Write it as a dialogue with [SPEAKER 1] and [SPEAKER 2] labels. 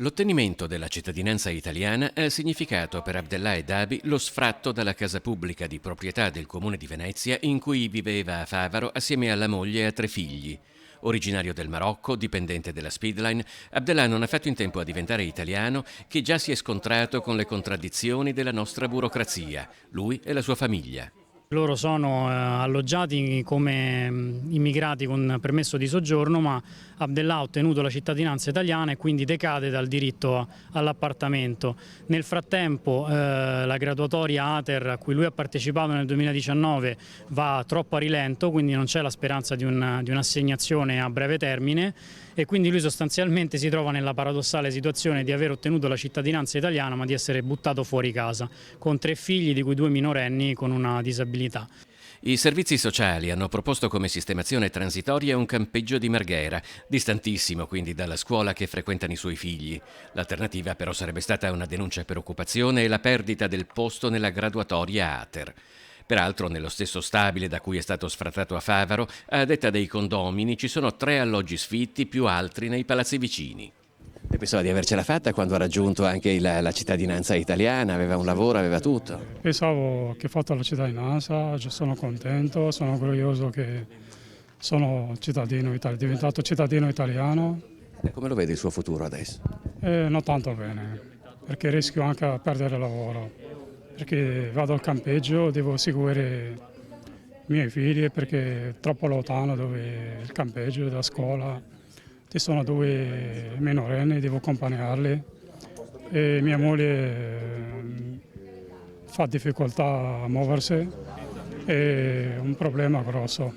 [SPEAKER 1] L'ottenimento della cittadinanza italiana ha significato per Abdellah Dabi lo sfratto dalla casa pubblica di proprietà del comune di Venezia in cui viveva a Favaro assieme alla moglie e a 3 figli. Originario del Marocco, dipendente della Speedline, Abdellah non ha fatto in tempo a diventare italiano che già si è scontrato con le contraddizioni della nostra burocrazia, lui e la sua famiglia.
[SPEAKER 2] Loro sono alloggiati come immigrati con permesso di soggiorno, ma Abdellah ha ottenuto la cittadinanza italiana e quindi decade dal diritto all'appartamento. Nel frattempo la graduatoria ATER a cui lui ha partecipato nel 2019 va troppo a rilento, quindi non c'è la speranza di un'assegnazione a breve termine e quindi lui sostanzialmente si trova nella paradossale situazione di aver ottenuto la cittadinanza italiana ma di essere buttato fuori casa, con 3 figli di cui 2 minorenni con una disabilità.
[SPEAKER 1] I servizi sociali hanno proposto come sistemazione transitoria un campeggio di Marghera, distantissimo quindi dalla scuola che frequentano i suoi figli. L'alternativa però sarebbe stata una denuncia per occupazione e la perdita del posto nella graduatoria ATER. Peraltro, nello stesso stabile da cui è stato sfrattato a Favaro, a detta dei condomini, ci sono 3 alloggi sfitti più altri nei palazzi vicini. E pensava di avercela fatta quando ha raggiunto anche la cittadinanza italiana, aveva un lavoro, aveva tutto.
[SPEAKER 3] Pensavo che ho fatto la cittadinanza, sono contento, sono orgoglioso che sono diventato cittadino italiano.
[SPEAKER 1] E come lo vede il suo futuro adesso?
[SPEAKER 3] Non tanto bene, perché rischio anche a perdere lavoro, perché vado al campeggio, devo seguire i miei figli perché è troppo lontano dove il campeggio, da scuola. Ci sono 2 minorenni, devo accompagnarli e mia moglie fa difficoltà a muoversi, è un problema grosso.